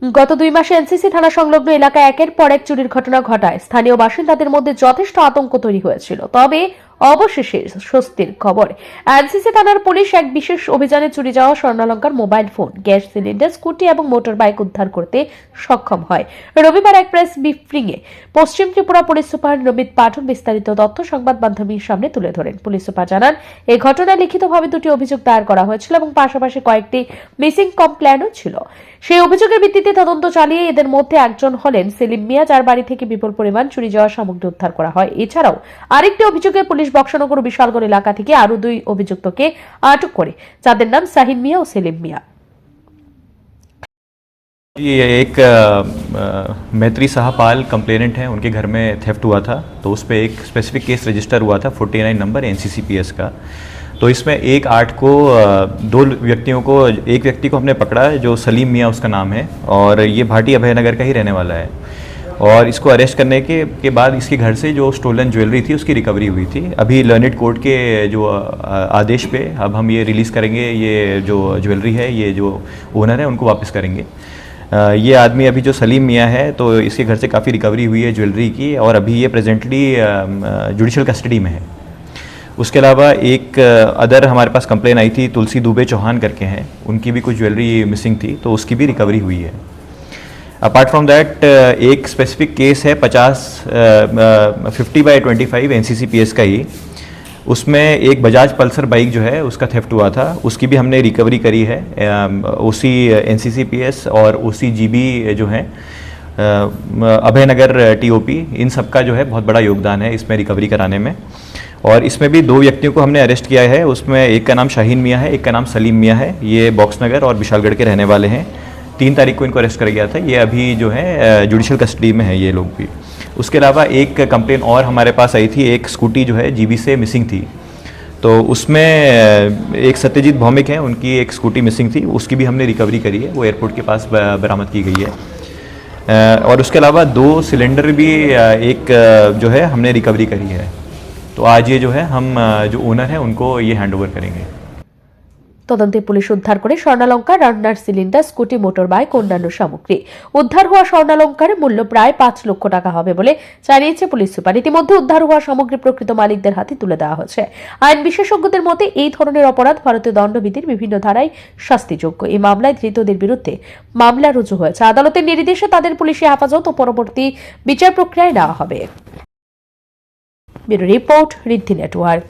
গত 2 মাসে এনসিসি থানা সংলগ্ন এলাকায় একের পর এক চুরির ঘটনা ঘটায় স্থানীয় বাসিন্দাদের মধ্যে যথেষ্ট আতঙ্ক তৈরি হয়েছিল। তবে অবশেষে স্বস্তির খবর। এনসিসি থানার পুলিশ এক বিশেষ অভিযানে চুরি যাওয়া স্বর্ণালংকার, mobile phone, gas cylinder, scooty এবং মোটর বাইক উদ্ধার করতে সক্ষম হয়। রবিবার এক প্রেস ব্রিফিংয়ে পশ্চিম ত্রিপুরা পুলিশ সুপার নমিত পাঠক বিস্তারিত তথ্য সংবাদ মাধ্যমের সামনে তুলে ধরেন। পুলিশ সুপার জানান, এই ঘটনায় লিখিতভাবে 2টি অভিযোগ দায়ের করা হয়েছিল এবং পাশাপাশি কয়েকটি মিসিং কমপ্লেনও ছিল। সেই অভিযোগের ভিত্তিতে তদন্ত চালিয়ে এদের মধ্যে একজন হলেন সেলিম মিয়া, যার বাড়ি থেকে বিপুল পরিমাণ চুরি যাওয়া সামগ্রী উদ্ধার করা হয়। এছাড়াও আরেকটি অভিযোগে পুলিশ বক্সনগর ও বিশালগড় এলাকা থেকে আরো 2 অভিযুক্তকে আটক করে, যাদের নাম শাহিন মিয়া ও সেলিম মিয়া। ये एक मैत्री साहपाल कंप्लेनेंट हैं, उनके घर में थेफ्ट हुआ था। तो उस पर एक स्पेसिफिक केस रजिस्टर हुआ था 49 नंबर NCCPS का। तो इसमें 1/8 को 2 व्यक्तियों को, एक व्यक्ति को हमने पकड़ा है जो सलीम मियाँ उसका नाम है, और ये भाटी अभयनगर का ही रहने वाला है। और इसको अरेस्ट करने के बाद इसके घर से जो स्टोलन ज्वेलरी थी उसकी रिकवरी हुई थी। अभी लर्नेड कोर्ट के जो आदेश पे अब हम ये रिलीज़ करेंगे, ये जो ज्वेलरी है, ये जो ओनर है उनको वापस करेंगे। ये आदमी अभी जो सलीम मियाँ है, तो इसके घर से काफ़ी रिकवरी हुई है ज्वेलरी की, और अभी ये प्रेजेंटली जुडिशल कस्टडी में है। उसके अलावा एक अदर हमारे पास कंप्लेन आई थी, तुलसी दुबे चौहान करके हैं, उनकी भी कुछ ज्वेलरी मिसिंग थी, तो उसकी भी रिकवरी हुई है। अपार्ट फ्रॉम दैट एक स्पेसिफिक केस है 50/25 NCCPS का ही, उसमें एक बजाज पल्सर बाइक जो है उसका थेफ्ट हुआ था, उसकी भी हमने रिकवरी करी है। OC NCCPS और OC GB जो है अभयनगर TOP, इन सब का जो है बहुत बड़ा योगदान है इसमें रिकवरी कराने में। और इसमें भी 2 व्यक्तियों को हमने अरेस्ट किया है। उसमें एक का नाम शाहीन मियाँ है, एक का नाम सलीम मियाँ है। ये बॉक्सनगर और विशालगढ़ के रहने वाले हैं। 3 तारीख को इनको अरेस्ट किया गया था। ये अभी जो है जुडिशल कस्टडी में है ये लोग भी। उसके अलावा एक कंप्लेन और हमारे पास आई थी, एक स्कूटी जो है GB से मिसिंग थी, तो उसमें एक सत्यजीत भौमिक हैं, उनकी एक स्कूटी मिसिंग थी, उसकी भी हमने रिकवरी करी है, वो एयरपोर्ट के पास बरामद की गई है। और उसके अलावा 2 सिलेंडर भी एक जो है हमने रिकवरी करी है। तो आज ये जो है हम जो ओनर है उनको ये हैंड ओवर करेंगे। তদন্তে পুলিশ উদ্ধার করে স্বর্ণালংকার, রান্নার সিলিন্ডার, স্কুটি, মোটর বাইক, অন্যান্য সামগ্রী। উদ্ধার হওয়া স্বর্ণালংকারের মূল্য প্রায় 5 লক্ষ টাকা হবে বলে জানিয়েছে পুলিশ সুপার। ইতিমধ্যে উদ্ধার হওয়া সামগ্রী প্রকৃত মালিকদের হাতে তুলে দেওয়া হয়েছে। আইন বিশেষজ্ঞদের মতে এই ধরনের অপরাধ ভারতীয় দণ্ডবিধির বিভিন্ন ধারায় শাস্তিযোগ্য। এই মামলায় ধৃতদের বিরুদ্ধে মামলা রুজু হয়েছে। আদালতের নির্দেশে তাদের পুলিশি হেফাজত ও পরবর্তী বিচার প্রক্রিয়ায় নেওয়া হবে। ব্যুরো রিপোর্ট, ঋদ্ধি নেটওয়ার্ক।